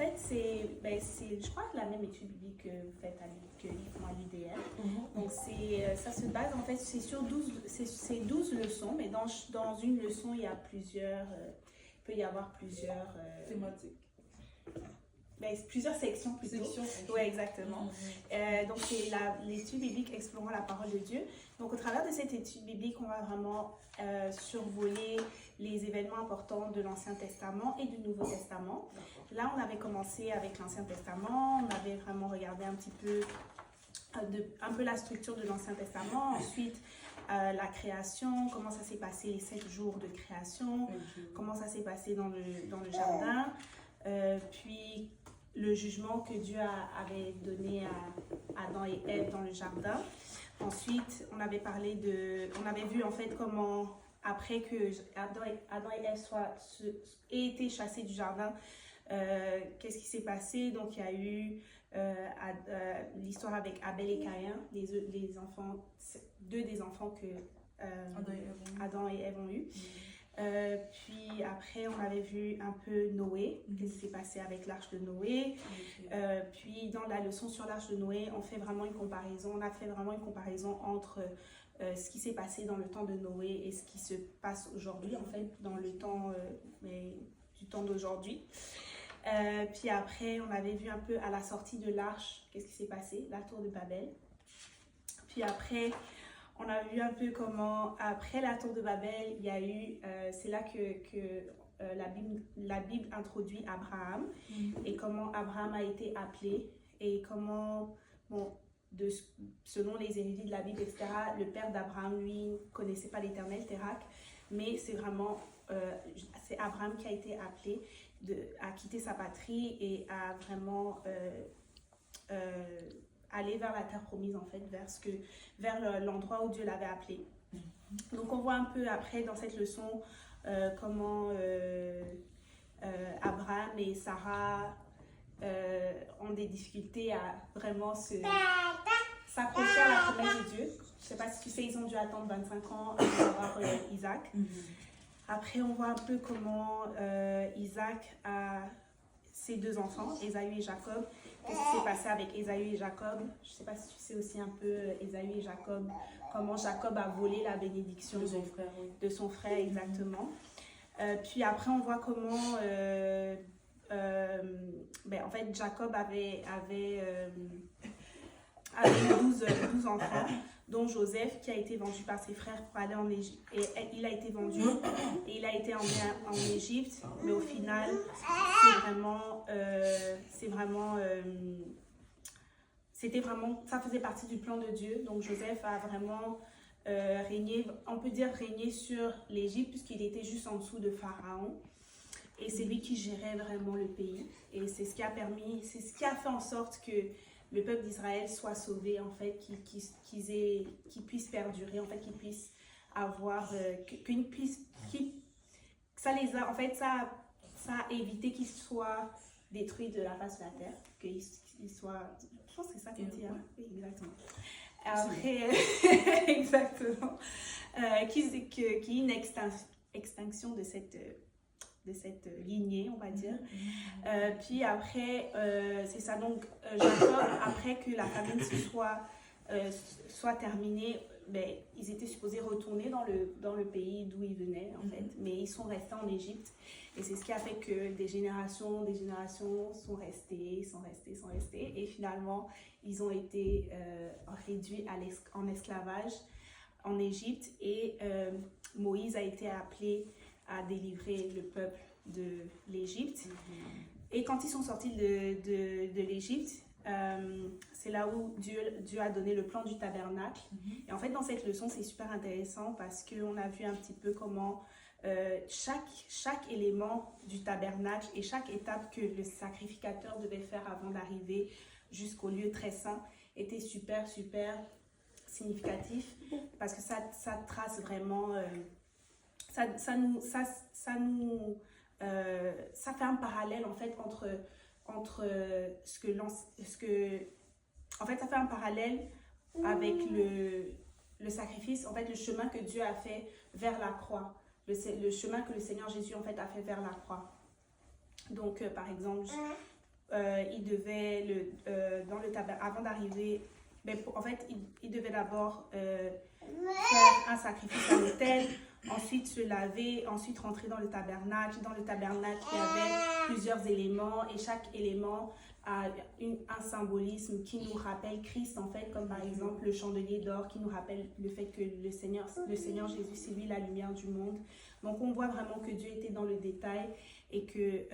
fait, je crois, la même étude biblique que vous faites à l'UDR. Donc, ça se base, en fait, c'est sur 12 leçons, mais dans une leçon, il y a plusieurs, il peut y avoir plusieurs... thématiques. Plusieurs sections plutôt. Oui, exactement. Donc, c'est l'étude biblique explorant la parole de Dieu. Donc, au travers de cette étude biblique, on va vraiment survoler les événements importants de l'Ancien Testament et du Nouveau Testament. Là, on avait commencé avec l'Ancien Testament. On avait vraiment regardé un petit peu, un peu la structure de l'Ancien Testament. Ensuite, la création, comment ça s'est passé les 7 jours de création, comment ça s'est passé dans le jardin. Puis le jugement que Dieu avait donné à Adam et Ève dans le jardin. Ensuite, on avait vu en fait comment, après que Adam et Ève aient été chassés du jardin, qu'est-ce qui s'est passé? Donc, il y a eu l'histoire avec Abel et Caïn, les enfants, 2 des enfants que Adam et Ève ont eu. Puis après, on avait vu un peu Noé, qu'est-ce qui s'est passé avec l'arche de Noé. Puis dans la leçon sur l'arche de Noé, on a fait vraiment une comparaison entre ce qui s'est passé dans le temps de Noé et ce qui se passe aujourd'hui, en fait, dans le temps, du temps d'aujourd'hui. Puis après, on avait vu un peu à la sortie de l'arche, qu'est-ce qui s'est passé, la tour de Babel. Puis après, on a vu un peu comment, après la tour de Babel, il y a eu, c'est là que la Bible introduit Abraham et comment Abraham a été appelé et comment, selon les érudits de la Bible, etc., le père d'Abraham, lui, ne connaissait pas l'Éternel, Térak, mais c'est vraiment, c'est Abraham qui a été appelé à quitter sa patrie et à vraiment... aller vers la terre promise, en fait, vers l'endroit où Dieu l'avait appelé. Donc, on voit un peu après dans cette leçon comment Abraham et Sarah ont des difficultés à vraiment s'accrocher à la promesse de Dieu. Je ne sais pas si tu sais, ils ont dû attendre 25 ans pour avoir Isaac. Après, on voit un peu comment Isaac a ses 2 enfants, Ésaü et Jacob. Qu'est-ce qui s'est passé avec Ésaü et Jacob? Je ne sais pas si tu sais aussi un peu Ésaü et Jacob, comment Jacob a volé la bénédiction de son frère, exactement. Puis après, on voit comment en fait, Jacob avait 12 enfants, dont Joseph, qui a été vendu par ses frères pour aller en Égypte. Et il a été vendu et il a été emmené en Égypte, mais au final, ça faisait partie du plan de Dieu. Donc Joseph a vraiment régné, on peut dire régné sur l'Égypte, puisqu'il était juste en dessous de Pharaon. Et c'est lui qui gérait vraiment le pays. Et c'est ce qui a fait en sorte que le peuple d'Israël soit sauvé, en fait, qu'il puisse perdurer, en fait, qu'il puisse avoir, ça a évité qu'ils soient détruits de la face de la terre, qu'ils soient, je pense que c'est ça qu'on dit, hein? Oui, exactement. Après, exactement, qu'il y ait une extinction de cette lignée, on va dire. Puis après, c'est ça, donc Jacob, après que la famine soit terminée, ils étaient supposés retourner dans le pays d'où ils venaient, en fait, mais ils sont restés en Égypte. Et c'est ce qui a fait que des générations sont restées, et finalement, ils ont été réduits en esclavage en Égypte, et Moïse a été appelé à délivrer le peuple de l'Égypte. Et quand ils sont sortis de l'Égypte, c'est là où Dieu a donné le plan du tabernacle. Et en fait, dans cette leçon, c'est super intéressant parce qu'on a vu un petit peu comment chaque élément du tabernacle et chaque étape que le sacrificateur devait faire avant d'arriver jusqu'au lieu très saint était super significatif, parce que ça trace vraiment... ça fait un parallèle, en fait, entre en fait, ça fait un parallèle avec le sacrifice, en fait, le chemin que Dieu a fait vers la croix, le chemin que le Seigneur Jésus, en fait, a fait vers la croix. Donc, par exemple, il devait, dans le tabernacle, avant d'arriver, en fait, il devait d'abord faire un sacrifice à l'autel, ensuite se laver, ensuite rentrer dans le tabernacle. Dans le tabernacle, il y avait plusieurs éléments et chaque élément a un symbolisme qui nous rappelle Christ, en fait, comme par exemple le chandelier d'or qui nous rappelle le fait que le Seigneur Jésus, c'est lui la lumière du monde. Donc, on voit vraiment que Dieu était dans le détail et que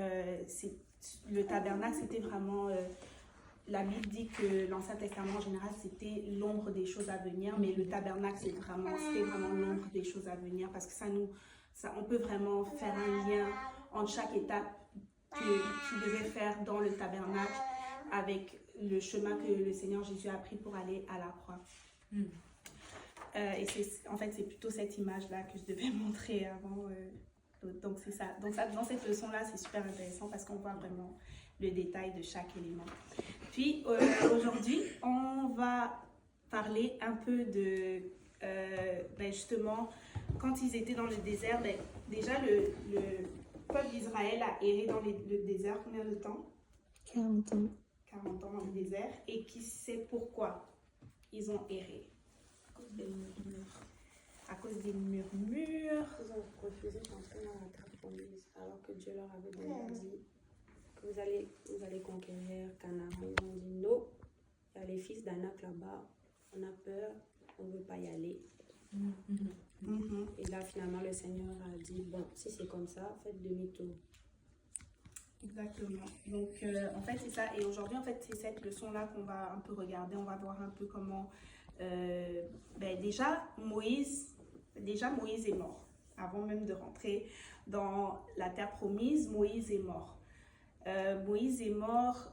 le tabernacle, c'était vraiment... la Bible dit que l'Ancien Testament, en général, c'était l'ombre des choses à venir, mais le tabernacle, c'était vraiment l'ombre des choses à venir parce que on peut vraiment faire un lien entre chaque étape qu'il devait faire dans le tabernacle avec le chemin que le Seigneur Jésus a pris pour aller à la croix. Et en fait, c'est plutôt cette image-là que je devais montrer avant. Donc, c'est ça. Donc, dans cette leçon-là, c'est super intéressant parce qu'on voit vraiment le détail de chaque élément. Puis, aujourd'hui, on va parler un peu de, justement, quand ils étaient dans le désert, déjà, le peuple d'Israël a erré dans le désert combien de temps? 40 ans. 40 ans dans le désert. Et qui sait pourquoi ils ont erré? À cause des murmures. Ils ont refusé d'entrer dans la terre promise, alors que Dieu leur avait déjà dit que vous allez conquérir Canaan. Ils ont dit non, il y a les fils d'Anak là-bas, on a peur, on ne veut pas y aller. Et là, finalement, le Seigneur a dit bon, si c'est comme ça, faites demi-tour. Exactement. Donc, en fait, c'est ça. Et aujourd'hui, en fait, c'est cette leçon-là qu'on va un peu regarder. On va voir un peu comment... déjà, Moïse est mort. Avant même de rentrer dans la terre promise, Moïse est mort. Moïse est mort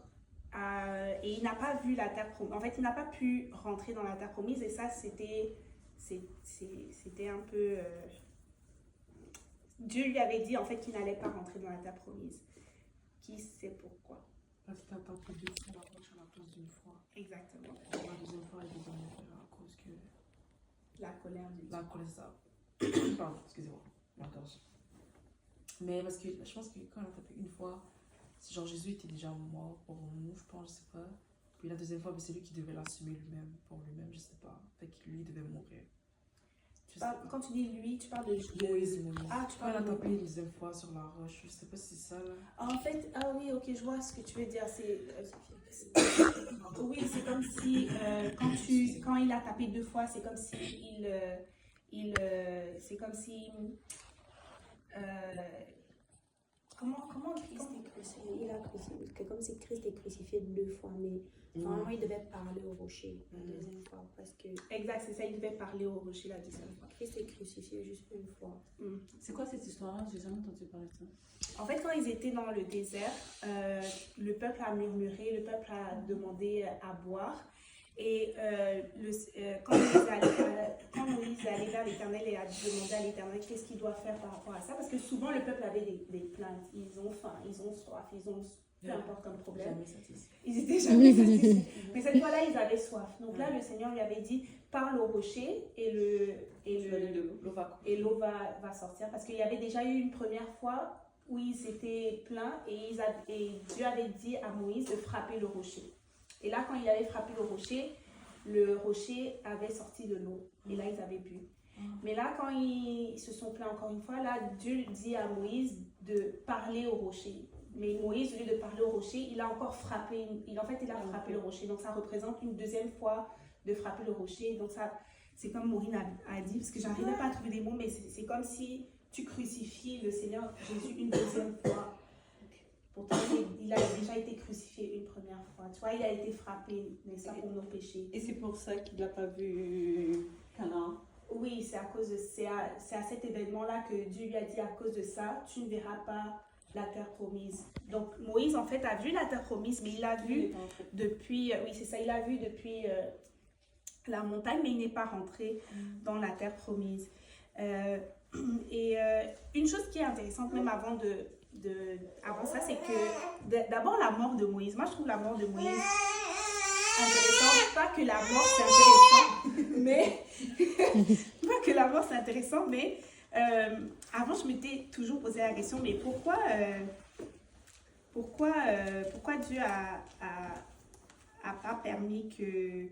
et il n'a pas vu la terre promise. En fait, il n'a pas pu rentrer dans la terre promise et ça, c'était un peu... Dieu lui avait dit en fait qu'il n'allait pas rentrer dans la terre promise. Qui sait pourquoi? Parce qu'il a tapé 2 fois la roche à la place d'une fois. Exactement. La deuxième fois, il est donné à cause que... La colère de Dieu. La colère, ça. Pardon, excusez-moi. Ma gorge. Mais parce que je pense que quand on a tapé une fois, genre Jésus était déjà mort pour nous, je pense, je sais pas. Puis la deuxième fois, c'est lui qui devait l'assumer lui-même, pour lui-même, je sais pas. Fait que lui devait mourir. Quand tu dis lui, tu parles de Moïse. Ah, tu parles de... On a de... tapé une deuxième fois sur la roche, je sais pas si c'est ça là. En fait, oui, ok, je vois ce que tu veux dire. Oui, c'est comme si quand il a tapé 2 fois, c'est comme si c'est comme si comment Christ est crucifié, comme si Christ est crucifié 2 fois, mais normalement il devait parler au rocher la deuxième fois parce que... Exact, c'est ça, il devait parler au rocher la deuxième fois. Christ est crucifié juste une fois. C'est quoi cette histoire-là? J'ai jamais entendu parler de ça. En fait, quand ils étaient dans le désert, le peuple a murmuré, le peuple a demandé à boire. Et quand Moïse est allé vers l'Éternel et a demandé à l'Éternel qu'est-ce qu'il doit faire par rapport à ça, parce que souvent le peuple avait des plaintes, ils ont faim, ils ont soif, ils ont peu importe comme problème. Ils étaient jamais satisfaits. Mais cette fois-là, ils avaient soif. Donc là, le Seigneur lui avait dit parle au rocher et l'eau va sortir. Parce qu'il y avait déjà eu une première fois où ils s'étaient plaints et Dieu avait dit à Moïse de frapper le rocher. Et là, quand il avait frappé le rocher avait sorti de l'eau. Et là, ils avaient bu. Mais là, quand ils se sont plaints encore une fois, là, Dieu dit à Moïse de parler au rocher. Mais Moïse, au lieu de parler au rocher, il a encore frappé. Il a frappé le rocher. Donc, ça représente une deuxième fois de frapper le rocher. Donc, ça, c'est comme Maureen a dit, parce que j'arrivais pas à trouver des mots, mais c'est comme si tu crucifies le Seigneur Jésus une deuxième fois. Pourtant, il a déjà été crucifié une première fois. Tu vois, il a été frappé, mais ça pour nos péchés. Et c'est pour ça qu'il n'a pas vu Canaan. Oui, c'est à cet événement-là que Dieu lui a dit à cause de ça, tu ne verras pas la terre promise. Donc Moïse en fait a vu la terre promise, mais il l'a vu depuis, il a vu depuis la montagne, mais il n'est pas rentré dans la terre promise. Et une chose qui est intéressante, même avant ça, c'est que d'abord la mort de Moïse. Moi, je trouve la mort de Moïse intéressante. Pas que la mort c'est intéressant, mais pas que la mort c'est intéressant, mais avant je m'étais toujours posé la question, mais pourquoi pourquoi Dieu a pas permis que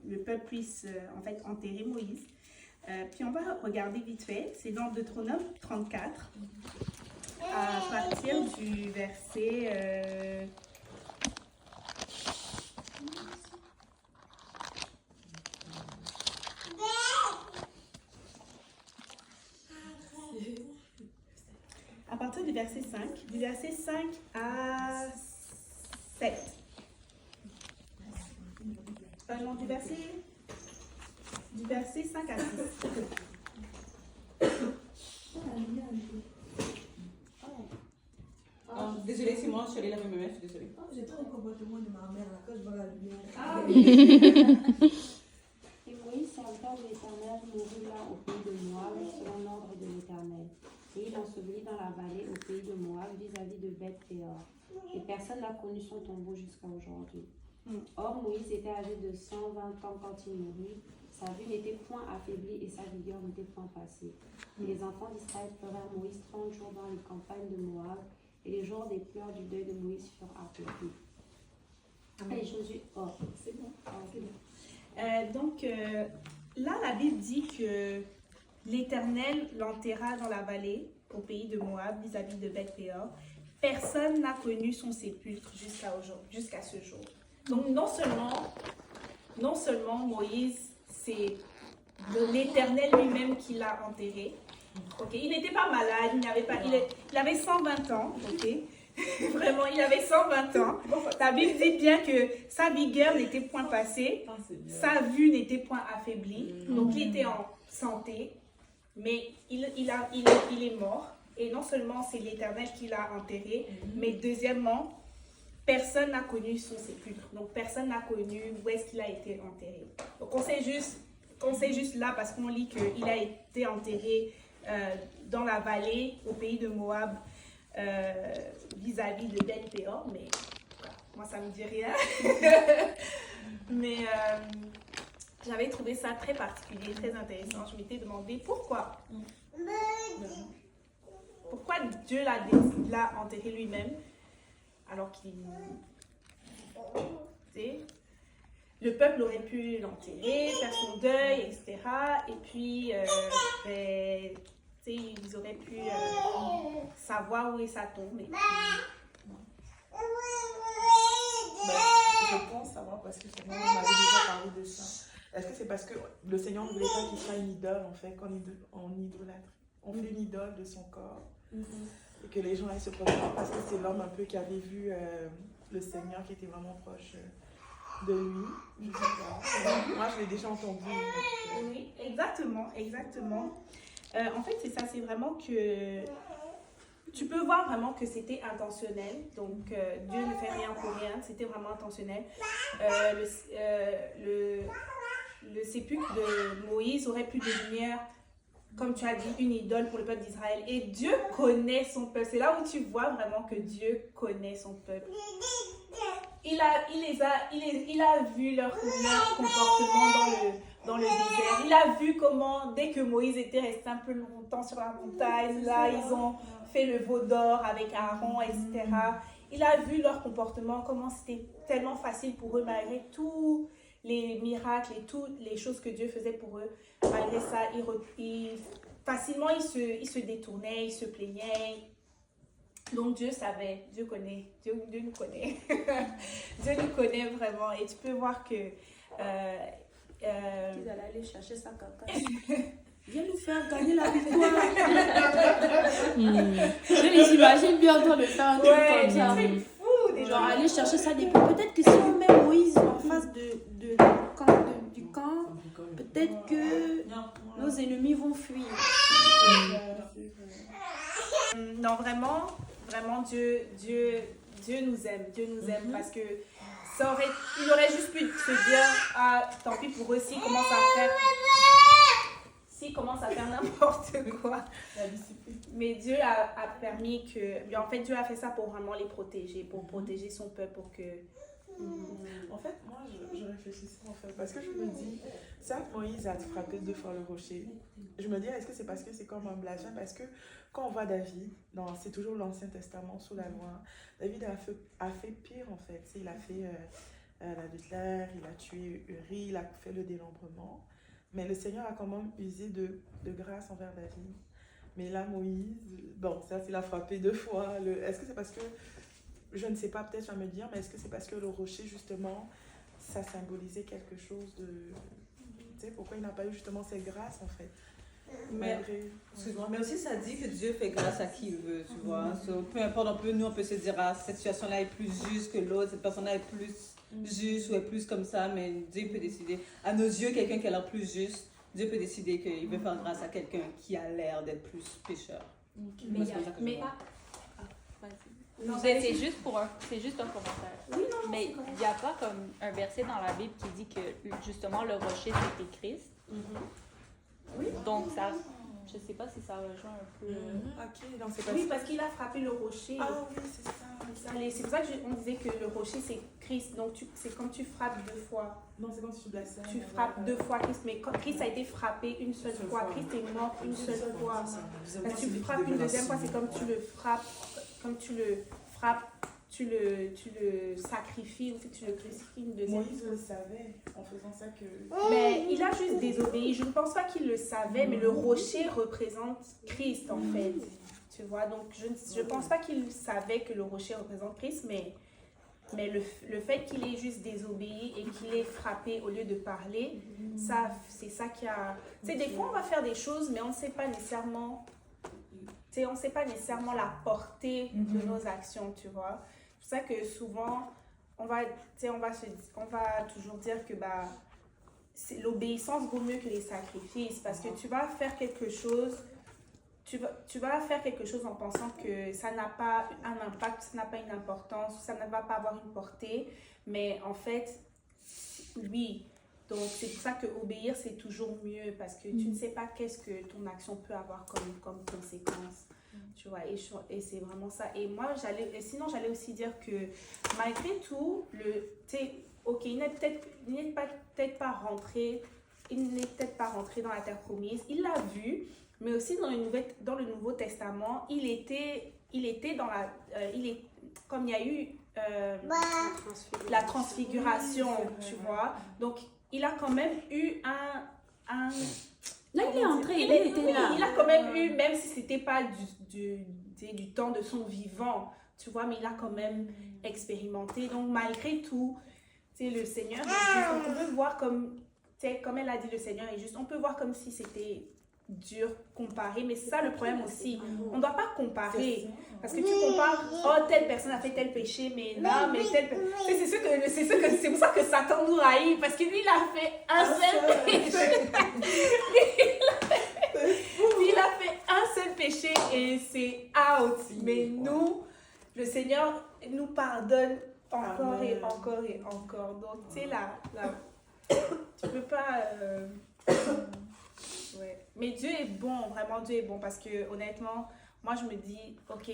le peuple puisse en fait enterrer Moïse. Puis on va regarder vite fait, c'est dans Deutéronome 34, à partir du verset... à partir du verset 5, du verset 5 à 7. Non, du verset 5 à 6. Désolée, c'est moi, je suis allée laver mes mains, je suis désolée. J'ai trop le comportement de ma mère là, quand je vois la lumière. Ah Et Moïse, serviteur de l'Éternel, mourut là au pays de Moab, selon l'ordre de l'Éternel. Et il ensevelit dans la vallée au pays de Moab, vis-à-vis de Beth-Péor. Et personne n'a connu son tombeau jusqu'à aujourd'hui. Or, Moïse était âgé de 120 ans quand il mourut. Sa vue n'était point affaiblie et sa vigueur n'était point passée. Et les enfants d'Israël pleurèrent Moïse 30 jours dans les campagnes de Moab. Et les jours des pleurs du deuil de Moïse furent accomplis. Et Josué, c'est bon. Donc, là, la Bible dit que l'Éternel l'enterra dans la vallée, au pays de Moab, vis-à-vis de Beth-Péor. Personne n'a connu son sépulcre jusqu'à ce jour. Donc, non seulement Moïse, c'est l'Éternel lui-même qui l'a enterré. Okay. Il n'était pas malade, il avait 120 ans. Okay. Vraiment, il avait 120 ans. La Bible dit bien que sa vigueur n'était point passée, sa vue n'était point affaiblie. Donc, il était en santé, mais il est mort. Et non seulement c'est l'Éternel qui l'a enterré, mais deuxièmement, personne n'a connu son sépulcre. Donc, personne n'a connu où est-ce qu'il a été enterré. Donc, on sait juste là, parce qu'on lit qu'il a été enterré dans la vallée, au pays de Moab, vis-à-vis de Beth-Péor, mais moi ça me dit rien. Mais j'avais trouvé ça très particulier, très intéressant. Je m'étais demandé pourquoi Dieu l'a enterré lui-même alors qu'il... Le peuple aurait pu l'enterrer, faire son deuil, etc. Et puis, ils auraient pu savoir où est sa tombe. Et puis... Je pense savoir parce que Seigneur m'avait déjà parlé de ça. Est-ce que c'est parce que le Seigneur ne voulait pas qu'il soit une idole en fait, quand on idolâtre? On fait une idole de son corps. Et que les gens aillent se prosterner parce que c'est l'homme un peu qui avait vu le Seigneur qui était vraiment proche de lui. Je sais pas. Moi, je l'ai déjà entendu. Oui, exactement. En fait, c'est ça, c'est vraiment que tu peux voir vraiment que c'était intentionnel. Donc, Dieu ne fait rien pour rien, c'était vraiment intentionnel. Le sépulcre de Moïse aurait pu devenir, comme tu as dit, une idole pour le peuple d'Israël. Et Dieu connaît son peuple. C'est là où tu vois vraiment que Dieu connaît son peuple. Il a vu leur comportement dans le désert. Il a vu comment, dès que Moïse était resté un peu longtemps sur la montagne, là, ils ont fait le veau d'or avec Aaron, etc. Il a vu leur comportement, comment c'était tellement facile pour eux, malgré tous les miracles et toutes les choses que Dieu faisait pour eux. Malgré ça, facilement, ils se détournaient, ils se plaignaient. Donc Dieu savait, Dieu connaît, Dieu nous connaît. Dieu nous connaît vraiment. Et tu peux voir que... ils allaient aller chercher sa caca. Viens nous faire gagner la victoire. Je les imagine bien en train de faire un truc comme ça. C'est fou, des Genre aller chercher ça des pluies. Peut-être que si on met Moïse en face du camp, peut-être que nos ennemis vont fuir. Non, vraiment, Dieu nous aime. Dieu nous aime parce que il aurait juste pu se dire, ah, tant pis pour eux, s'ils commencent à faire n'importe quoi. Mais Dieu a permis que... En fait, Dieu a fait ça pour vraiment les protéger, pour protéger son peuple, pour que Mm-hmm. En fait, moi, je réfléchissais en fait, parce que je me dis, certes, Moïse a frappé 2 fois le rocher. Je me dis, est-ce que c'est parce que c'est comme un blasphème? Parce que quand on voit David, c'est toujours l'Ancien Testament sous la loi, David a fait pire en fait. Il a fait l'adultère, il a tué Uri, il a fait le dénombrement. Mais le Seigneur a quand même usé de grâce envers David. Mais là, Moïse, bon, certes, il a frappé 2 fois. Est-ce que c'est parce que, je ne sais pas, peut-être je vais me dire, mais est-ce que c'est parce que le rocher, justement, ça symbolisait quelque chose de... Tu sais, pourquoi il n'a pas eu justement cette grâce, en fait? Excuse-moi, mais aussi ça dit que Dieu fait grâce à qui il veut, tu vois. So, peu importe, on peut se dire, ah, cette situation-là est plus juste que l'autre, cette personne-là est plus juste ou est plus comme ça, mais Dieu peut décider. À nos yeux, quelqu'un qui a l'air plus juste, Dieu peut décider qu'il veut faire grâce à quelqu'un qui a l'air d'être plus pécheur. Mais Non, c'est juste un commentaire. Oui, non, mais il n'y a pas comme un verset dans la Bible qui dit que justement le rocher c'était Christ. Oui. Donc ça, je sais pas si ça rejoint un peu. Ok, donc c'est pas Oui, parce qu'il a frappé le rocher. Ah oui, c'est ça. C'est pour ça qu'on disait que le rocher c'est Christ. Donc c'est comme tu frappes 2 fois. Non, c'est comme si tu blasphèmes. Tu frappes 2 fois Christ. Mais quand Christ a été frappé une seule fois, Christ est mort une seule fois. Parce que tu frappes une deuxième fois, c'est comme tu le frappes, tu le sacrifies ou si tu le crucifies une deuxième Moïse le savait en faisant ça que... Mais il a juste désobéi. Je ne pense pas qu'il le savait, mais le rocher représente Christ en fait. Tu vois, donc je ne pense pas qu'il savait que le rocher représente Christ, mais le fait qu'il ait juste désobéi et qu'il ait frappé au lieu de parler, ça, c'est ça qui a... Tu sais, des fois on va faire des choses, mais on ne sait pas nécessairement... Tu sais, on ne sait pas nécessairement la portée de nos actions, tu vois. C'est pour ça que souvent, on va toujours dire que l'obéissance vaut mieux que les sacrifices. Parce que tu vas faire quelque chose, tu vas faire quelque chose en pensant que ça n'a pas un impact, ça n'a pas une importance, ça ne va pas avoir une portée. Mais en fait, oui. Donc, c'est pour ça que obéir, c'est toujours mieux parce que tu ne sais pas qu'est-ce que ton action peut avoir comme conséquence. Tu vois, et c'est vraiment ça. Et moi, sinon, j'allais aussi dire que malgré tout, ok, il n'est peut-être pas rentré dans la terre promise. Il l'a vu, mais aussi dans le Nouveau Testament, il était dans comme il y a eu la transfiguration, tu vois. Donc, il a quand même eu Là, il est entré, il était là. Il a quand même eu, même si c'était pas du temps de son vivant, tu vois, mais il a quand même expérimenté. Donc, malgré tout, le Seigneur, on peut voir comme elle a dit, le Seigneur est juste, on peut voir comme si c'était dur comparé, mais c'est ça le problème aussi. On ne doit pas comparer. Parce que tu compares, oh, telle personne a fait tel péché, mais là, mais c'est pour ça que Satan nous haït, parce que lui, il a fait un seul péché. Il a fait un seul péché et c'est out. Mais nous, le Seigneur nous pardonne encore et encore et encore. Donc, tu sais, là, tu peux pas... Ouais. Mais Dieu est bon, vraiment Dieu est bon, parce que honnêtement, moi je me dis, ok,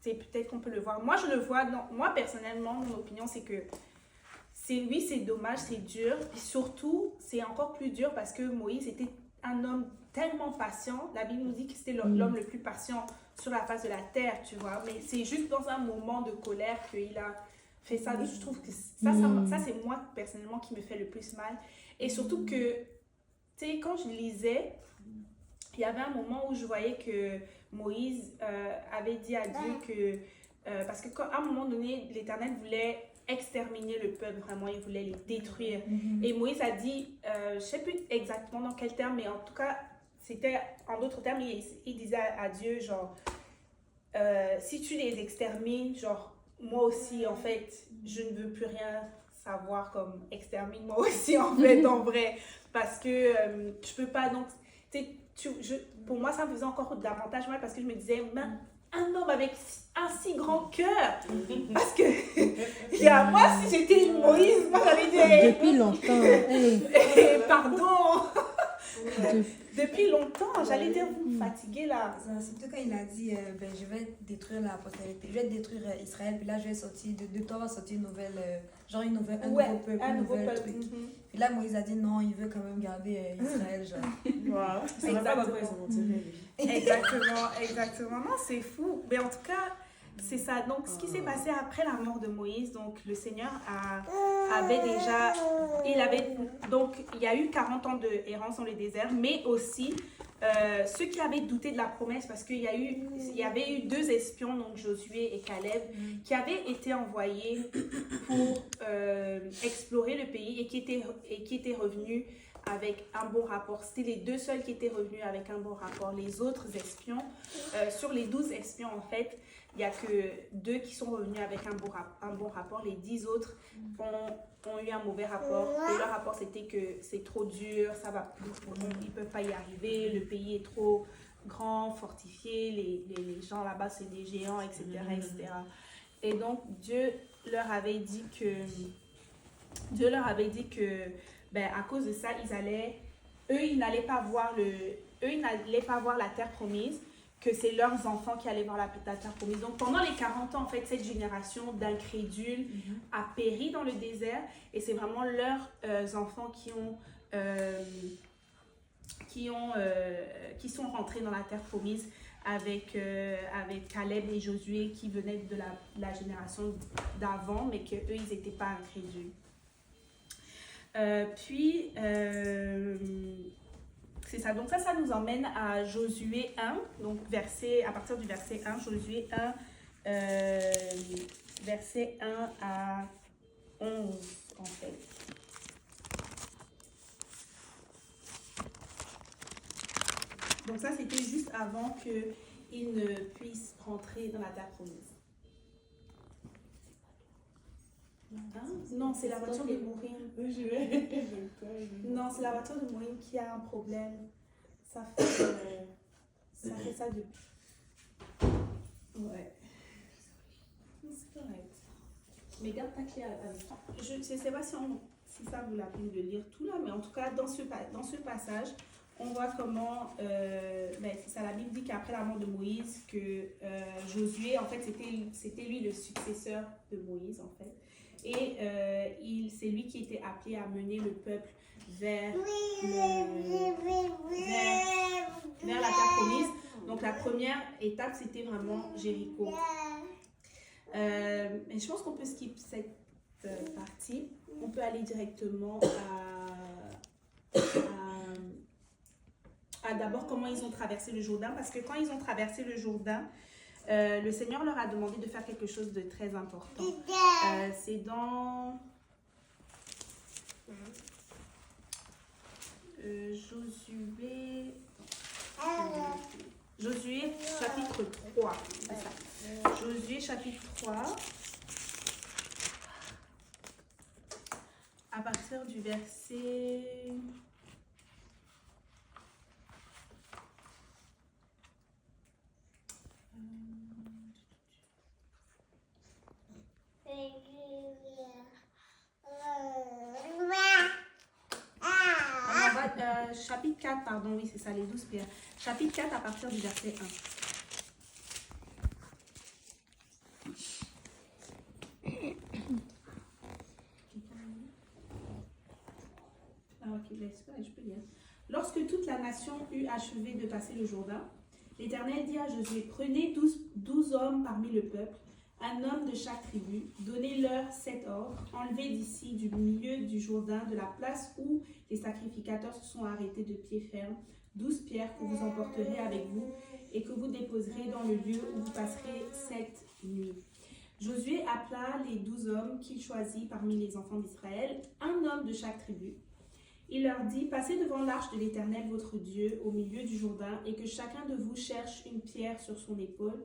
peut-être qu'on peut le voir. Moi je le vois, non, moi personnellement, mon opinion c'est que c'est dommage, c'est dur. Et surtout, c'est encore plus dur parce que Moïse était un homme tellement patient. La Bible nous dit que c'était l'homme le plus patient sur la face de la terre, tu vois. Mais c'est juste dans un moment de colère qu'il a fait ça. Je trouve que ça c'est moi personnellement qui me fait le plus mal. Et surtout que, tu sais, quand je lisais, il y avait un moment où je voyais que Moïse avait dit à Dieu que... parce qu'à un moment donné, l'Éternel voulait exterminer le peuple, vraiment, il voulait les détruire. Et Moïse a dit, je ne sais plus exactement dans quel terme, mais en tout cas, c'était en d'autres termes, il disait à Dieu, genre, si tu les extermines, genre, moi aussi, en fait, je ne veux plus rien savoir comme extermine moi aussi, en fait, en vrai. Parce que je peux pas, donc, pour moi, ça me faisait encore davantage mal parce que je me disais, un homme avec un si grand cœur, parce que moi, si j'étais Moïse, moi j'allais dire... Depuis longtemps. Pardon. depuis longtemps. J'allais dire, vous me fatiguez là. Ça, surtout quand il a dit ben, je vais détruire la postérité, je vais détruire Israël, puis là je vais sortir, de toi va sortir une nouvelle, genre un nouveau peuple, un une nouveau nouvelle peuple. truc. Puis là Moïse a dit non, il veut quand même garder Israël, genre. Wow. Ça va pas quoi, ils ont tiré, lui. Exactement. Non, c'est fou. Mais en tout cas, c'est ça. Donc, ce qui s'est passé après la mort de Moïse, donc le Seigneur avait déjà, donc il y a eu 40 ans de errance dans le désert, mais aussi ceux qui avaient douté de la promesse, parce qu'il y avait eu 2 espions, donc Josué et Caleb, qui avaient été envoyés pour explorer le pays et qui étaient revenus avec un bon rapport. C'était les 2 seuls qui étaient revenus avec un bon rapport. Les autres espions, sur les 12 espions en fait, il n'y a que 2 qui sont revenus avec un bon rapport. Les 10 autres ont eu un mauvais rapport. Et leur rapport, c'était que c'est trop dur, ils ne peuvent pas y arriver, le pays est trop grand, fortifié, les gens là-bas, c'est des géants, etc., etc. Et donc, Dieu leur avait dit que ben, à cause de ça, ils n'allaient pas voir la terre promise, que c'est leurs enfants qui allaient voir la terre promise. Donc pendant les 40 ans, en fait, cette génération d'incrédules a péri dans le désert, et c'est vraiment leurs enfants qui sont rentrés dans la terre promise avec Caleb et Josué, qui venaient de la génération d'avant, mais qu'eux, ils n'étaient pas incrédules. C'est ça. Donc ça nous emmène à Josué 1, donc à partir du verset 1, Josué 1, verset 1 à 11, en fait. Donc ça, c'était juste avant qu'ils ne puissent rentrer dans la terre promise. Non, c'est la voiture de Maureen. Non, c'est la voiture de Maureen qui a un problème. Ça fait ça depuis. Ouais. C'est correct. Mais garde ta clé avec toi. Je ne sais pas si ça vaut la peine de lire tout là, mais en tout cas, dans ce passage, on voit comment, c'est ça, la Bible dit qu'après la mort de Moïse, que Josué, en fait, c'était lui le successeur de Moïse, en fait. Et c'est lui qui était appelé à mener le peuple vers la terre promise. Donc la première étape, c'était vraiment Jéricho. Mais je pense qu'on peut skip cette partie. On peut aller directement à d'abord comment ils ont traversé le Jourdain. Parce que quand ils ont traversé le Jourdain, le Seigneur leur a demandé de faire quelque chose de très important. C'est dans Josué chapitre 3. C'est ça. Josué chapitre 3. À partir du verset... chapitre 4, pardon, oui, c'est ça, les 12 pierres. Chapitre 4 à partir du verset 1. Je peux lire. Lorsque toute la nation eut achevé de passer le Jourdain, l'Éternel dit à Josué, prenez 12 hommes parmi le peuple, un homme de chaque tribu, donnez-leur cet ordre, enlevez d'ici du milieu du Jourdain, de la place où les sacrificateurs se sont arrêtés de pied ferme, 12 pierres que vous emporterez avec vous et que vous déposerez dans le lieu où vous passerez cette nuit. Josué appela les 12 hommes qu'il choisit parmi les enfants d'Israël, un homme de chaque tribu. Il leur dit, passez devant l'arche de l'Éternel votre Dieu au milieu du Jourdain et que chacun de vous charge une pierre sur son épaule,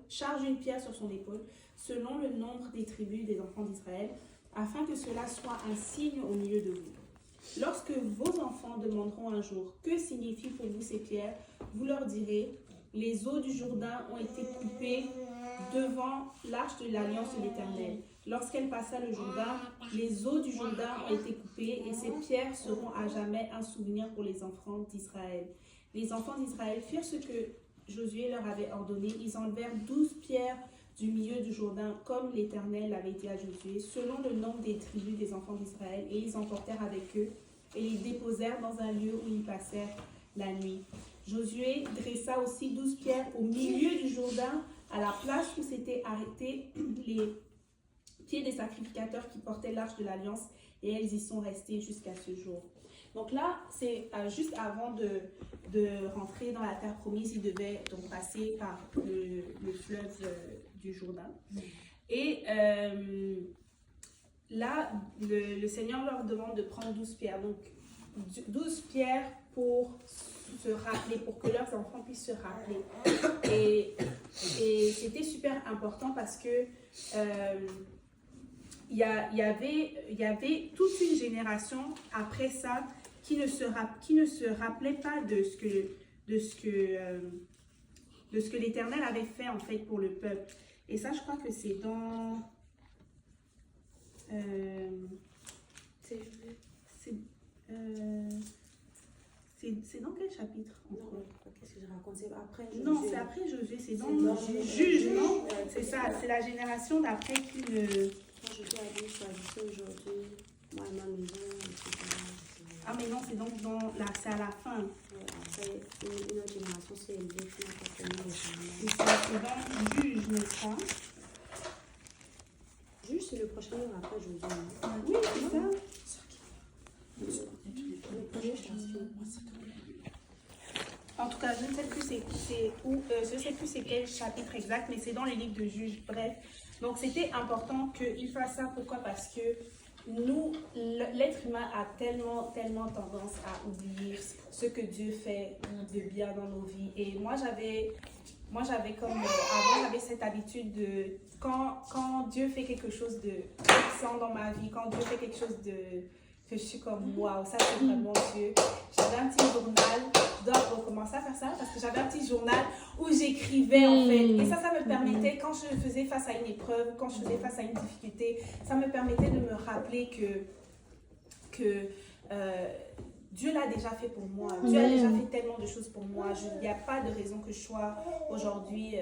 selon le nombre des tribus des enfants d'Israël, afin que cela soit un signe au milieu de vous. Lorsque vos enfants demanderont un jour, que signifient pour vous ces pierres, vous leur direz, les eaux du Jourdain ont été coupées devant l'arche de l'alliance de l'Éternel. Lorsqu'elle passa le Jourdain, les eaux du Jourdain ont été coupées et ces pierres seront à jamais un souvenir pour les enfants d'Israël. Les enfants d'Israël firent ce que Josué leur avait ordonné. Ils enlevèrent 12 pierres du milieu du Jourdain, comme l'Éternel l'avait dit à Josué, selon le nombre des tribus des enfants d'Israël, et ils emportèrent avec eux et les déposèrent dans un lieu où ils passèrent la nuit. Josué dressa aussi 12 pierres au milieu du Jourdain, à la place où s'étaient arrêtés les pieds des sacrificateurs qui portaient l'arche de l'Alliance, et elles y sont restées jusqu'à ce jour. Donc là, c'est juste avant de rentrer dans la terre promise, ils devaient donc passer par le fleuve du Jourdain. Et là, le Seigneur leur demande de prendre 12 pierres. Donc 12 pierres pour se rappeler, pour que leurs enfants puissent se rappeler. Et c'était super important parce que il y avait toute une génération après ça qui ne se rappelait pas de ce que l'Éternel avait fait en fait pour le peuple. Et ça, je crois que c'est dans c'est dans quel chapitre? Non, qu'est-ce que je raconte? C'est après Josué. Non, c'est après Josué, c'est dans Juge. Juge, non? C'est ça, c'est la génération d'après qui le... Quand Josué a dit, choisissez aujourd'hui, moi et ma maison, etc. Ah mais non, c'est donc c'est à la fin. Ouais, après, une autre génération s'est élevée, puis on a appartenu au Et Seigneur. c'est dans Juge, n'est-ce pas? Juge, c'est le prochain livre après Josué. Oui, c'est ça. En tout cas, je ne sais plus c'est où, je ne sais plus c'est quel chapitre exact, mais c'est dans le livre de Juge. Bref, donc c'était important qu'il fasse ça. Pourquoi? Parce que nous, l'être humain a tellement tendance à oublier ce que Dieu fait de bien dans nos vies. Et moi j'avais comme avant j'avais cette habitude de quand Dieu fait quelque chose de puissant dans ma vie, quand Dieu fait quelque chose que je suis comme waouh, ça c'est vraiment Dieu. J'avais un petit journal, je dois recommencer à faire ça parce que j'avais un petit journal où j'écrivais en fait. Et ça me permettait, quand je faisais face à une épreuve, quand je faisais face à une difficulté, ça me permettait de me rappeler que Dieu l'a déjà fait pour moi. Dieu a déjà fait tellement de choses pour moi. Il n'y a pas de raison que je sois aujourd'hui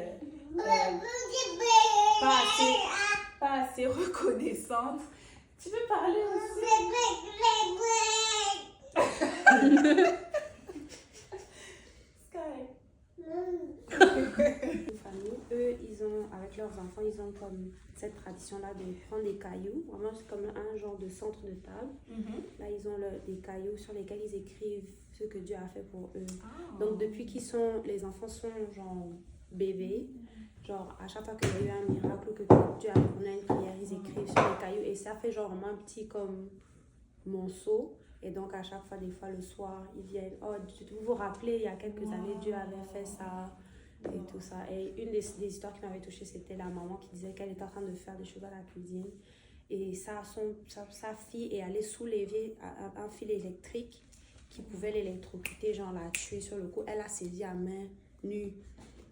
pas assez reconnaissante. Tu veux parler aussi? Une famille, eux, ils ont, avec leurs enfants, ils ont comme cette tradition-là de prendre des cailloux. Vraiment, c'est comme un genre de centre de table. Là, ils ont des cailloux sur lesquels ils écrivent ce que Dieu a fait pour eux. Donc, depuis les enfants sont genre bébés, genre à chaque fois qu'il y a eu un miracle ou que Dieu a répondu à une prière, ils écrivent sur les cailloux et ça fait genre vraiment un petit comme monceau. Et donc à chaque fois, des fois le soir, ils viennent, oh, vous vous rappelez, il y a quelques années, Dieu avait fait ça et tout ça. Et une des histoires qui m'avait touchée, c'était la maman qui disait qu'elle était en train de faire des choses à la cuisine. Et sa fille est allée soulever un fil électrique qui pouvait l'électrocuter, genre la tuer sur le coup. Elle a saisi à main nue.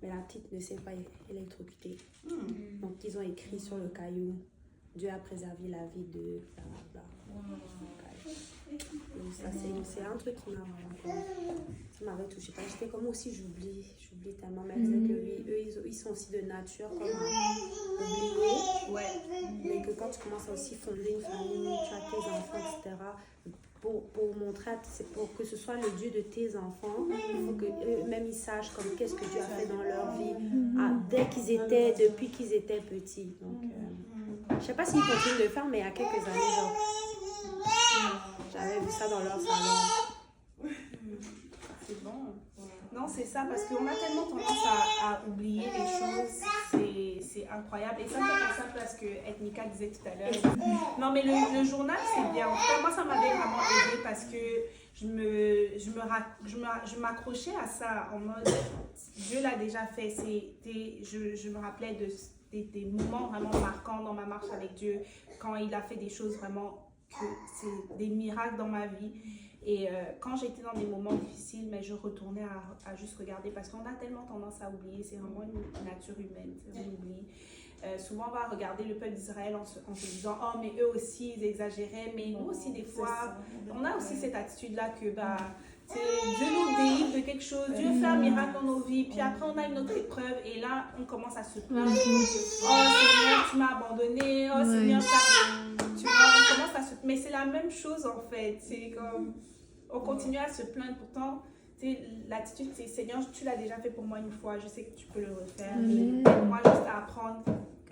Mais la petite ne s'est pas électrocutée. Donc, ils ont écrit sur le caillou, Dieu a préservé la vie de bla bla. Donc, ça, c'est un truc qui m'avait touchée. J'étais comme aussi, j'oublie tellement. Mais elle disait que oui, eux, ils sont aussi de nature comme oubliés. Ouais. Mais que quand tu commences à aussi fonder une famille, tu as tes enfants, etc., pour montrer, c'est pour que ce soit le Dieu de tes enfants, il faut qu'eux-mêmes ils sachent comme qu'est-ce que Dieu a fait dans leur vie depuis qu'ils étaient petits. Donc, je ne sais pas s'ils continuent de le faire, mais il y a quelques années, genre, j'avais vu ça dans leur salon. C'est bon. Non, c'est ça, parce qu'on a tellement tendance à oublier les choses, c'est incroyable. Et ça me fait penser parce que Ethnica disait tout à l'heure. Non, mais le journal, c'est bien. En fait, moi, ça m'avait vraiment aidé parce que je m'accrochais à ça en mode Dieu l'a déjà fait. Je me rappelais des moments vraiment marquants dans ma marche avec Dieu, quand il a fait des choses vraiment, que c'est des miracles dans ma vie. Et quand j'étais dans des moments difficiles, mais je retournais à juste regarder parce qu'on a tellement tendance à oublier, c'est vraiment une nature humaine, on oublie. souvent, on va regarder le peuple d'Israël en se disant, oh, mais eux aussi, ils exagéraient. Mais nous aussi, des fois, on a aussi cette attitude-là que, bah, Dieu nous délivre de quelque chose, Dieu fait un miracle dans nos vies, puis après on a une autre épreuve et là on commence à se plaindre. Oh Seigneur, tu m'as abandonné, oh Seigneur, tu vois, on commence à se... Mais c'est la même chose en fait, c'est comme, on continue à se plaindre, pourtant, l'attitude c'est Seigneur, tu l'as déjà fait pour moi une fois, je sais que tu peux le refaire. Moi juste à apprendre,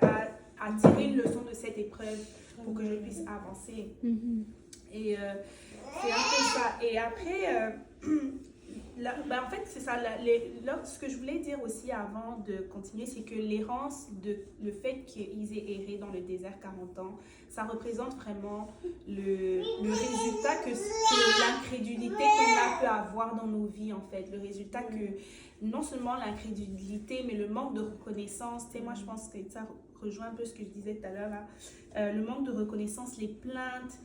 à tirer une leçon de cette épreuve pour que je puisse avancer. Et c'est un peu ça. Et après, en fait, c'est ça. Ce que je voulais dire aussi avant de continuer, c'est que l'errance, le fait qu'ils aient erré dans le désert 40 ans, ça représente vraiment le résultat que l'incrédulité qu'on a pu avoir dans nos vies, en fait. Le résultat que, non seulement l'incrédulité, mais le manque de reconnaissance. Tu sais, moi, je pense que ça rejoint un peu ce que je disais tout à l'heure, là. Le manque de reconnaissance, les plaintes,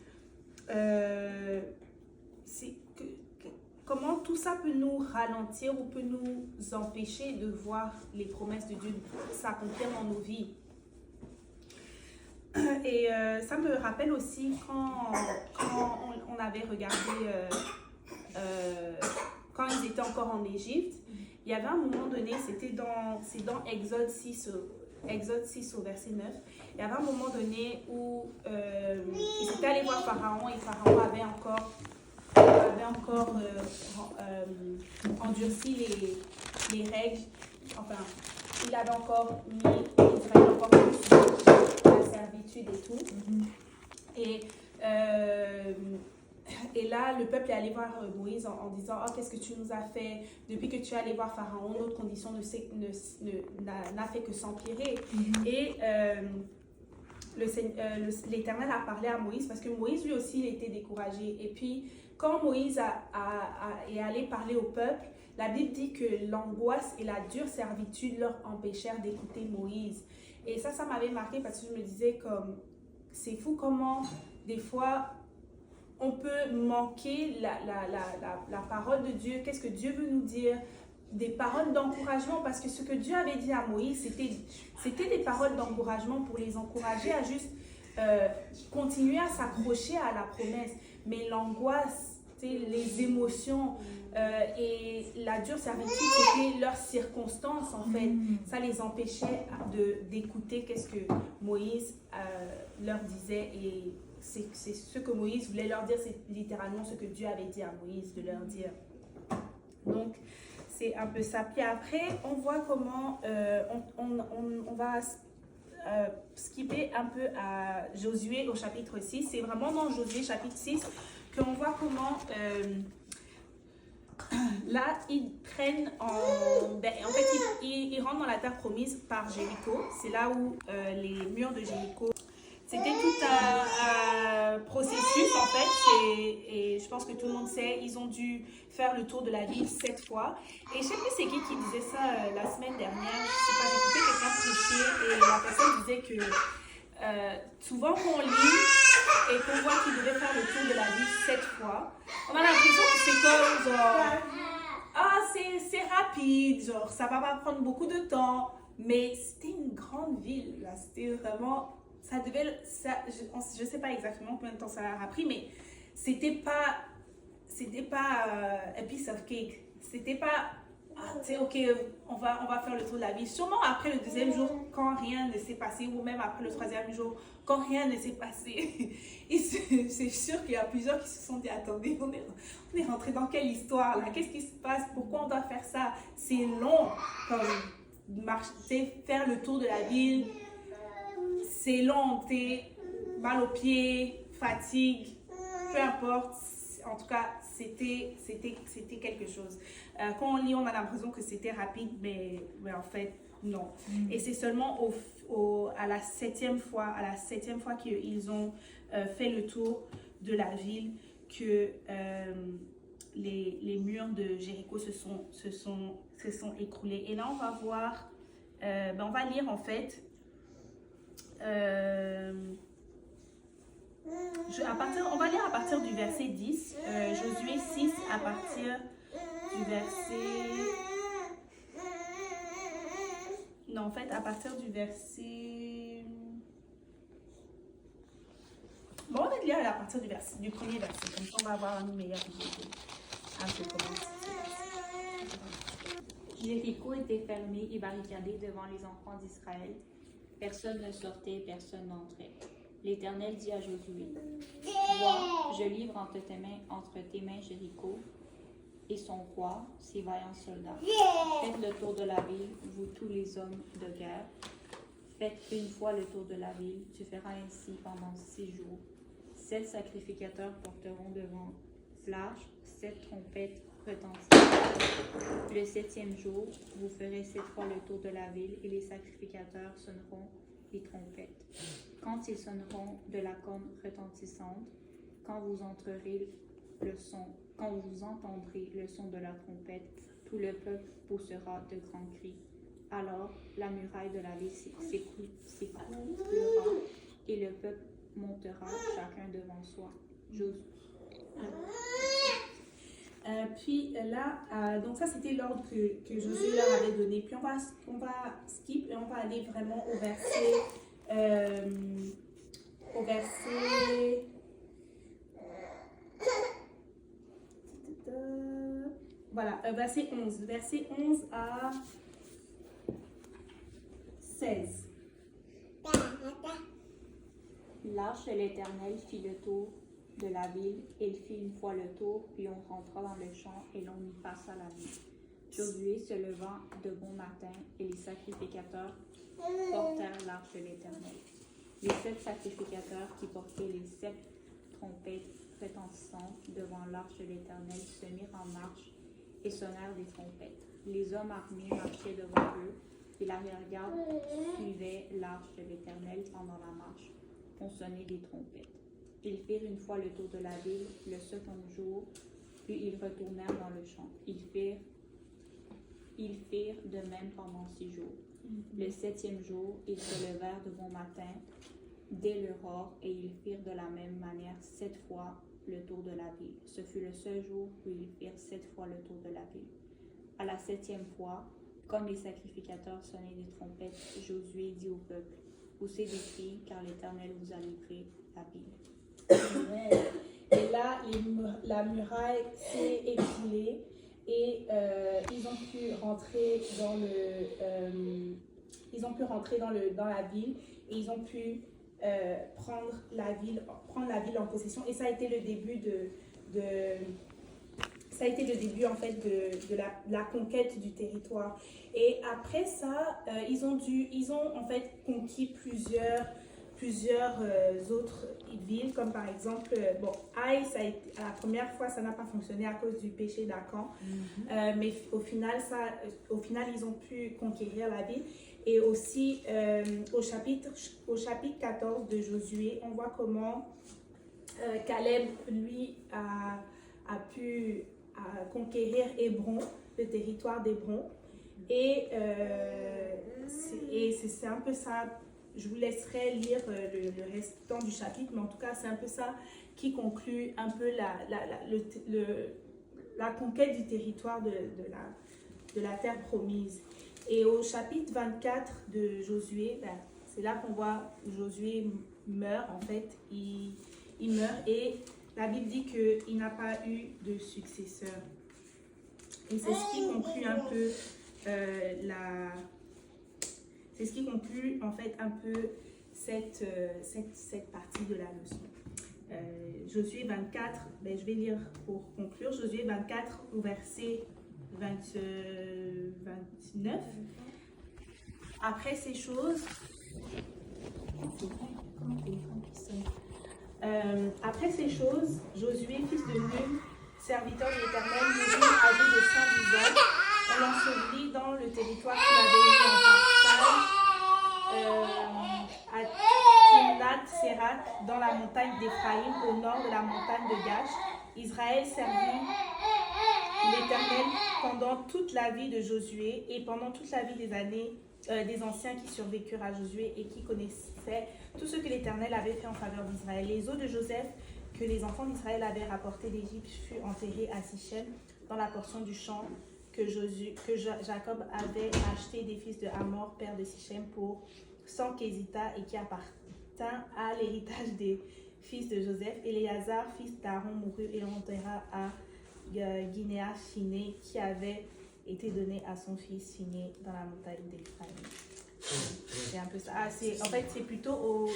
comment tout ça peut nous ralentir ou peut nous empêcher de voir les promesses de Dieu s'accomplir dans nos vies. Et ça me rappelle aussi quand on avait regardé, quand ils étaient encore en Égypte, il y avait un moment donné, c'est dans Exode 6 au verset 9, il y avait un moment donné où ils étaient allés voir Pharaon et Pharaon avait encore endurci les règles, enfin, il avait encore mis Israël encore plus sur la servitude et tout. Et là, le peuple est allé voir Moïse en disant « Oh, qu'est-ce que tu nous as fait? Depuis que tu es allé voir Pharaon, notre condition n'a fait que s'empirer. » Et l'Éternel a parlé à Moïse parce que Moïse, lui aussi, il était découragé. Et puis, quand Moïse est allé parler au peuple, la Bible dit que l'angoisse et la dure servitude leur empêchèrent d'écouter Moïse. Et ça m'avait marqué parce que je me disais comme, c'est fou comment, des fois, on peut manquer la parole de Dieu. Qu'est-ce que Dieu veut nous dire? Des paroles d'encouragement, parce que ce que Dieu avait dit à Moïse, c'était des paroles d'encouragement pour les encourager à juste continuer à s'accrocher à la promesse. Mais l'angoisse, les émotions et la dure servitude, c'était leurs circonstances en fait. Ça les empêchait d'écouter qu'est-ce que Moïse leur disait, et c'est ce que Moïse voulait leur dire, c'est littéralement ce que Dieu avait dit à Moïse de leur dire. Donc, c'est un peu ça. Puis après, on voit comment on va skipper un peu à Josué au chapitre 6. C'est vraiment dans Josué chapitre 6 qu'on voit comment là, ils prennent en fait, ils rentrent dans la terre promise par Jéricho. C'est là où les murs de Jéricho... C'était tout un processus en fait, et je pense que tout le monde sait, ils ont dû faire le tour de la ville 7 fois. Et je sais plus c'est qui disait ça la semaine dernière, je sais pas, j'ai écouté quelqu'un prêcher et la personne disait que souvent quand on lit et qu'on voit qu'ils devaient faire le tour de la ville 7 fois, on a l'impression que c'est comme genre, c'est rapide, genre ça va pas prendre beaucoup de temps, mais c'était une grande ville là, c'était vraiment... je sais pas exactement combien de temps ça a pris, mais c'était pas a piece of cake. C'était pas, ok, on va faire le tour de la ville. Sûrement après le deuxième jour, quand rien ne s'est passé, ou même après le troisième jour, quand rien ne s'est passé. Et c'est sûr qu'il y a plusieurs qui se sont dit, attendez, on est rentré dans quelle histoire là? Qu'est-ce qui se passe? Pourquoi on doit faire ça? C'est long, comme faire le tour de la ville. C'est long, t'es mal aux pieds, fatigue, peu importe. En tout cas, c'était quelque chose. Quand on lit, on a l'impression que c'était rapide, mais en fait, non. Et c'est seulement à la septième fois qu'ils ont fait le tour de la ville que les murs de Jéricho se sont écroulés. Et là, on va voir, on va lire en fait. On va lire à partir du verset 10, Josué 6 à partir du verset... Non, en fait, à partir du verset lire à partir du premier verset. Comme ça, on va avoir une meilleure idée un peu comment c'est. Jéricho était fermé et barricadé devant les enfants d'Israël. Personne ne sortait, personne n'entrait. L'Éternel dit à Josué, vois, je livre entre tes mains Jéricho et son roi, ses vaillants soldats. Faites le tour de la ville, vous tous les hommes de guerre. Faites une fois le tour de la ville. Tu feras ainsi pendant 6 jours. 7 sacrificateurs porteront devant l'arche 7 trompettes retentissantes. Le 7e jour, vous ferez 7 fois le tour de la ville et les sacrificateurs sonneront les trompettes. Quand ils sonneront de la corne retentissante, quand vous entendrez le son de la trompette, tout le peuple poussera de grands cris. Alors la muraille de la ville s'écroulera et le peuple montera chacun devant soi. Puis là, donc ça c'était l'ordre que Josué leur avait donné. Puis on va skip et on va aller vraiment au verset voilà, verset 11. Verset 11 à 16. L'arche de l'Éternel fit le tour de la ville. Il fit une fois le tour, puis on rentra dans le champ et l'on y passa la nuit. Josué se levant de bon matin et les sacrificateurs portèrent l'arche de l'Éternel. Les 7 sacrificateurs qui portaient les 7 trompettes retentissantes devant l'arche de l'Éternel se mirent en marche et sonnèrent des trompettes. Les hommes armés marchaient devant eux et l'arrière-garde suivait l'arche de l'Éternel pendant la marche. On sonnait des trompettes. Ils firent une fois le tour de la ville le second jour, puis ils retournèrent dans le champ. Ils firent de même pendant 6 jours. Le 7e jour, ils se levèrent de bon matin dès l'aurore et ils firent de la même manière 7 fois le tour de la ville. Ce fut le seul jour où ils firent 7 fois le tour de la ville. À la 7e fois, comme les sacrificateurs sonnaient des trompettes, Josué dit au peuple, poussez des cris, car l'Éternel vous a livré la ville. Et là, la muraille s'est écroulée et ils ont pu rentrer dans la ville et ils ont pu prendre la ville en possession. Et ça a été le début en fait de la conquête du territoire. Et après ça, ils ont en fait conquis plusieurs autres villes, comme par exemple, Haï, la première fois, ça n'a pas fonctionné à cause du péché d'Acan, mais au final, ils ont pu conquérir la ville. Et aussi, au chapitre 14 de Josué, on voit comment Caleb, lui, a pu conquérir Hébron, le territoire d'Hébron. Et c'est un peu ça. Je vous laisserai lire le restant du chapitre, mais en tout cas, c'est un peu ça qui conclut un peu la conquête du territoire de la terre promise. Et au chapitre 24 de Josué, c'est là qu'on voit Josué meurt, en fait. Il meurt et la Bible dit qu'il n'a pas eu de successeur. Et c'est ce qui conclut un peu c'est ce qui conclut en fait un peu cette partie de la leçon. Josué 24, je vais lire pour conclure. Josué 24 au verset 29. Après ces choses, Josué, fils de Nun, serviteur de l'Éternel, mourut âgé de 110 ans. On l'ensevelit dans le territoire qu'il avait eu en partage à Timnath-Sérac, dans la montagne d'Éphraïm, au nord de la montagne de Gash. Israël servit l'Éternel pendant toute la vie de Josué et pendant toute la vie des anciens qui survécurent à Josué et qui connaissaient tout ce que l'Éternel avait fait en faveur d'Israël. Les os de Joseph que les enfants d'Israël avaient rapportés d'Égypte furent enterrés à Sichem, dans la portion du champ que Jacob avait acheté des fils de Hamor, père de Sichem, pour 100 kézita et qui appartint à l'héritage des fils de Joseph. Éléazar, fils d'Aaron, mourut et l'enterra à Guinea Phiné, qui avait été donné à son fils Phiné dans la montagne d'Éphraïm. C'est un peu ça. En fait, c'est plutôt au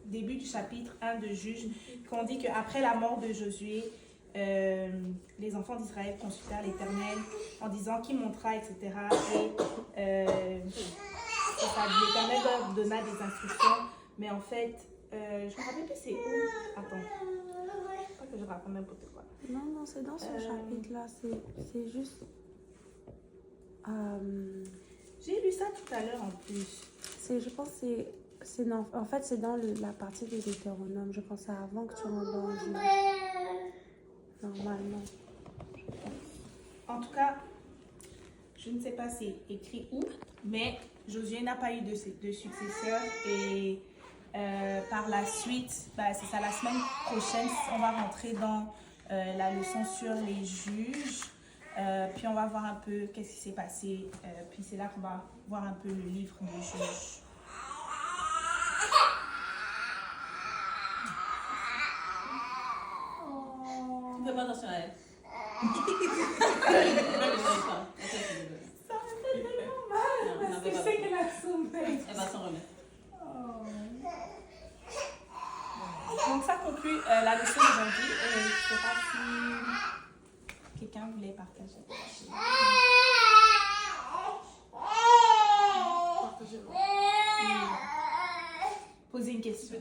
début du chapitre 1 de Juges qu'on dit qu'après la mort de Josué, les enfants d'Israël consultèrent l'Éternel en disant qui montera, etc. Et l'Éternel leur donna des instructions, mais en fait, je me rappelle plus c'est où. Attends, pas que je raconte n'importe quoi. Non, non, c'est dans ce chapitre-là. C'est juste. J'ai lu ça tout à l'heure en plus. Je pense que en fait, c'est dans la partie de Deutéronome. Je pense avant que tu rentres dans le jeu. Normalement. En tout cas, je ne sais pas c'est écrit où, mais Josué n'a pas eu de successeur et par la suite, c'est ça, la semaine prochaine, on va rentrer dans la leçon sur les juges, puis on va voir un peu qu'est-ce qui s'est passé, puis c'est là qu'on va voir un peu le livre des juges. Ne fais pas attention à elle. Ça me fait tellement mal parce que je sais qu'elle a sommeil. Elle va s'en remettre. Donc ça conclut la leçon d'aujourd'hui. Je ne sais pas si quelqu'un voulait partager. Poser une question.